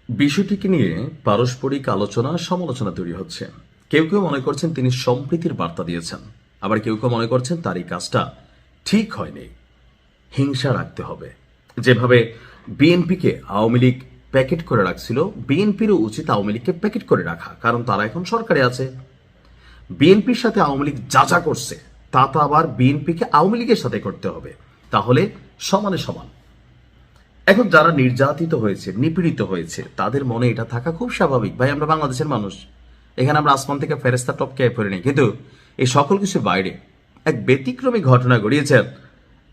বিষয়টিকে নিয়ে পারস্পরিক আলোচনা সমালোচনা তৈরি হচ্ছে। কেউ কেউ মনে করছেন তিনি সম্প্রীতির বার্তা দিয়েছেন, আবার কেউ কেউ মনে করছেন তার এই কাজটা ঠিক হয়নি, হিংসা রাখতে হবে। যেভাবে বিএনপিকে আওয়ামী লীগ প্যাকেট করে রাখছিল, বিএনপিরও উচিত আওয়ামী লীগকে প্যাকেট করে রাখা, কারণ তারা এখন সরকারে আছে। বিএনপির সাথে আওয়ামী লীগ যা যা করছে তা তো আবার বিএনপিকে আওয়ামী লীগের সাথে করতে হবে, তাহলে সমানে সমান। এখন যারা নির্যাতিত হয়েছে, নিপীড়িত হয়েছে, তাদের মনে এটা থাকা খুব স্বাভাবিক। ভাই, আমরা বাংলাদেশের মানুষ, এখানে আমরা আসমান থেকে ফেরেস্তা টপকে পড়িনি। কিন্তু এই সকল কিছুর বাইরে এক ব্যতিক্রমী ঘটনা ঘটিয়েছেন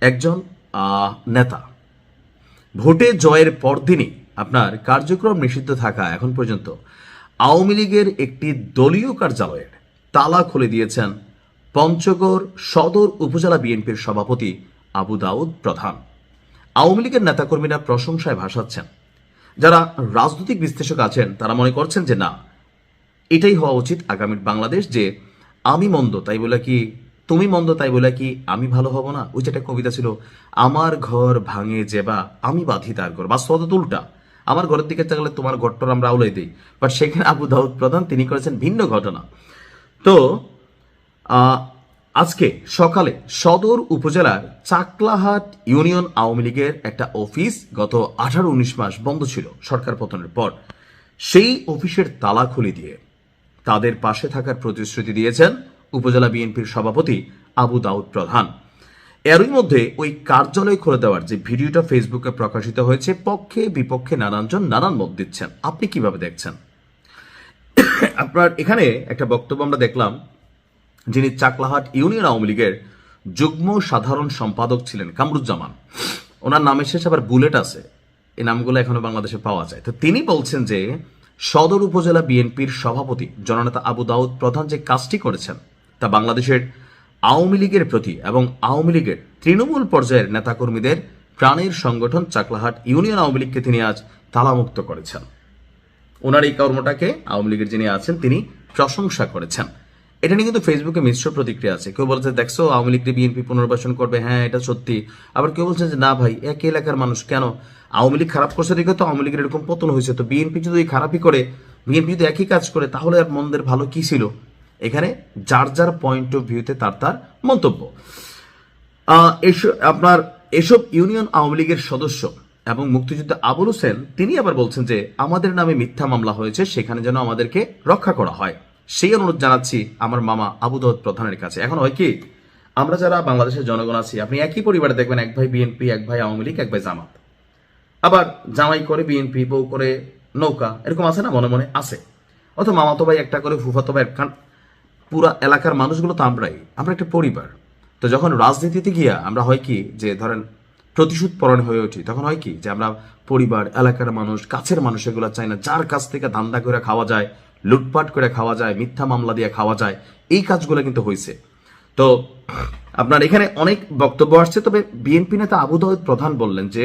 একজন নেতা। ভোটে জয়ের পরদিনই আপনার কার্যক্রম নিষিদ্ধ থাকা এখন পর্যন্ত আওয়ামী লীগের একটি দলীয় কার্যালয়ের তালা খুলে দিয়েছেন পঞ্চগড় সদর উপজেলা বিএনপির সভাপতি আবু দাউদ প্রধান। আওয়ামী লীগের নেতাকর্মীরা প্রশংসায় ভাসাচ্ছেন। যারা রাজনৈতিক বিশ্লেষক আছেন তারা মনে করছেন যে না, এটাই হওয়া উচিত আগামীর বাংলাদেশ, যে আমি মন্দ তাই বলে কি তুমি মন্দ তাই বলে কি আমি ভালো হব না। ওই যে একটা কবিতা ছিল, আমার ঘর ভাঙে যেবা আমি বাঁধি তার ঘর। বাস্তবতা তো উল্টা, আমার ঘরের দিকে তাকালে তোমার ঘরটার আমরা আউলাই দিই, বাট সেখানে আবু দাউদ প্রধান তিনি করেছেন ভিন্ন ঘটনা। তো আজকে সকালে সদর উপজেলার চাকলাহাট ইউনিয়ন আওয়ামী লীগের একটা অফিস গত 18-19 মাস বন্ধ ছিল সরকার পতনের পর, সেই অফিসের তালা খুলে দিয়ে তাদের পাশে থাকার প্রতিশ্রুতি দিয়েছেন উপজেলা বিএনপির সভাপতি আবু দাউদ প্রধান। এরই মধ্যে ওই কার্যালয় খুলে দেওয়ার যে ভিডিওটা ফেসবুকে প্রকাশিত হয়েছে, পক্ষে বিপক্ষে নানানজন নানান মত দিচ্ছেন। আপনি কিভাবে দেখছেন? আপনার এখানে একটা বক্তব্য আমরা দেখলাম, যিনি চাকলাহাট ইউনিয়ন আওয়ামী লীগের যুগ্ম সাধারণ সম্পাদক ছিলেন কামরুজ্জামান, ওনার নামের শেষে আবার বুলেট আছে, এই নামগুলো এখনো বাংলাদেশে পাওয়া যায়। তো তিনি বলছেন যে সদর উপজেলা বিএনপির সভাপতি জননেতা আবু দাউদ প্রধান যে কাজটি করেছেন তা বাংলাদেশের আওয়ামী লীগের প্রতি এবং আওয়ামী লীগের তৃণমূল পর্যায়ের নেতাকর্মীদের প্রাণের সংগঠন চাকলাহাট ইউনিয়ন আওয়ামী লীগকে তিনি আজ তালামুক্ত করেছেন। ওনার এই কর্মটাকে আওয়ামী লীগের যিনি আছেন তিনি প্রশংসা করেছেন। এটা নিয়ে কিন্তু ফেসবুকে মিশ্র প্রতিক্রিয়া আছে। কেউ বলছে দেখছো আওয়ামী লীগকে বিএনপি পুনর্বাসন করবে, হ্যাঁ এটা সত্যি। আবার কেউ বলছে যে না ভাই, একই এলাকার মানুষ, কেন আওয়ামী লীগ খারাপ করছে দেখে তো আওয়ামী লীগের এরকম পতন হয়েছে, তো বিএনপি যদি খারাপই করে, বিএনপি যদি একই কাজ করে, তাহলে আর মন্দের ভালো কি ছিল? এখানে যার যার পয়েন্ট অফ ভিউতে তার তার মন্তব্য। আপনার এসব ইউনিয়ন আওয়ামী লীগের সদস্য এবং মুক্তিযোদ্ধা আবুল হোসেন তিনি আবার বলছেন যে আমাদের নামে মিথ্যা মামলা হয়েছে, সেখানে যেন আমাদেরকে রক্ষা করা হয়, সেই অনুরোধ জানাচ্ছি আমার মামা আবু দাউদ প্রধানের কাছে। এখন হয় কি, আমরা যারা বাংলাদেশের জনগণ আছি, আপনি একই পরিবারে দেখবেন এক ভাই বিএনপি, এক ভাই আওয়ামী লীগ, এক ভাই জামাত, আবার জামাই করে বিএনপি, বউ করে নৌকা, এরকম আছে না, মনে মনে আছে। অথবা মামাতো ভাই একটা করে, ফুফাতো ভাই, পুরা এলাকার মানুষগুলো তো আমরা একটা পরিবার। তো যখন রাজনীতিতে গিয়া আমরা হয় কি যে ধরেন প্রতিশোধ পরায়ণ হয়ে উঠি, তখন হয় কি যে আমরা পরিবার, এলাকার মানুষ, কাছের মানুষ এগুলো চাই না। যার কাছ থেকে ধান্দা করে খাওয়া যায়, লুটপাট করে খাওয়া যায়, মিথ্যা মামলা দিয়ে খাওয়া যায়, এই কাজগুলো কিন্তু হয়েছে। তো আপনার এখানে অনেক বক্তব্য আসছে। তবে বিএনপি নেতা আবু দাউদ প্রধান বললেন যে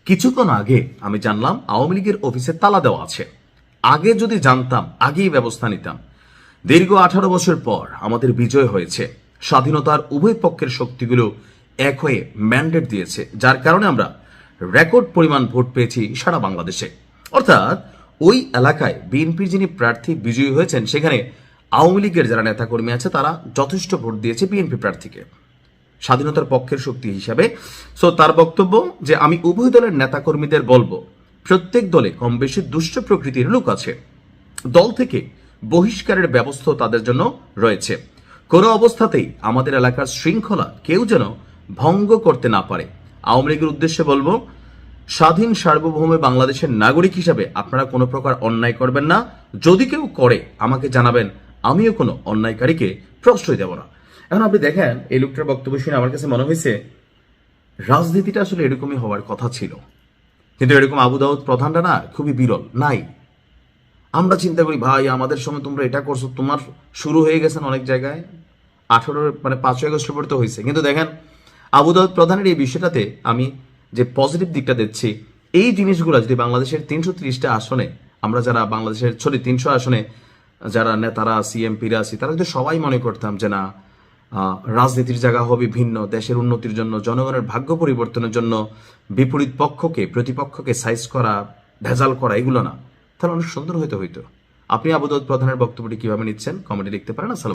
কিছুক্ষণ আগে আমি জানলাম আওয়ামী লীগের অফিসে তালা দেওয়া আছে, আগে যদি জানতাম আগেই ব্যবস্থা নিতাম। দীর্ঘ 18 বছর পর আমাদের বিজয় হয়েছে, স্বাধীনতার উভয় পক্ষের শক্তিগুলো এক হয়ে ম্যান্ডেট দিয়েছে, যার কারণে আমরা রেকর্ড পরিমাণ ভোট পেয়েছি সারা বাংলাদেশে। অর্থাৎ ওই এলাকায় বিএনপির যিনি প্রার্থী বিজয়ী হয়েছেন, সেখানে আওয়ামী লীগের যারা নেতাকর্মী আছে তারা যথেষ্ট ভোট দিয়েছে বিএনপি প্রার্থীকে স্বাধীনতার পক্ষের শক্তি হিসাবে। সো তার বক্তব্য যে আমি উভয় দলের নেতাকর্মীদের বলবো, প্রত্যেক দলে কম বেশি দুষ্ট প্রকৃতির লোক আছে, দল থেকে বহিষ্কারের ব্যবস্থা তাদের জন্য রয়েছে। কোনো অবস্থাতেই আমাদের এলাকার শৃঙ্খলা কেউ যেন ভঙ্গ করতে না পারে। আওয়ামী লীগের উদ্দেশ্যে বলবো, স্বাধীন সার্বভৌম বাংলাদেশের নাগরিক হিসাবে আপনারা কোনো প্রকার অন্যায় করবেন না, যদি কেউ করে আমাকে জানাবেন, আমিও কোনো অন্যায়কারীকে প্রশ্রয় দেব না। এখন আপনি দেখেন এই লোকটার বক্তব্য শুনে আমার কাছে মনে হয়েছে রাজনীতিটা আসলে এরকমই হওয়ার কথা ছিল, কিন্তু এরকম আবু দাউদ প্রধানটা না খুবই বিরল, নাই। আমরা চিন্তা করি ভাই আমাদের সময় তোমরা এটা করছো, তোমার শুরু হয়ে গেছেন অনেক জায়গায়, 5ই আগস্টের পর তো হয়েছে। কিন্তু দেখেন আবু দাউদ প্রধানের এই বিষয়টাতে আমি যে পজিটিভ দিকটা দেখছি, এই জিনিসগুলো যদি বাংলাদেশের 330টা আসনে আমরা যারা বাংলাদেশের 300 আসনে যারা নেতারা আছি, এমপিরা আছি, তারা যদি সবাই মনে করতাম যে না, রাজনীতির জায়গা হবে ভিন্ন, দেশের উন্নতির জন্য, জনগণের ভাগ্য পরিবর্তনের জন্য বিপরীত পক্ষকে, প্রতিপক্ষকে সাইজ করা, ভেজাল করা, এগুলো না, তাহলে অনেক সুন্দর হয়তো হইতো। আপনি আবু দাউদ প্রধানের বক্তব্যটি কিভাবে নিচ্ছেন কমেন্টে লিখতে পারেন। আসসালামু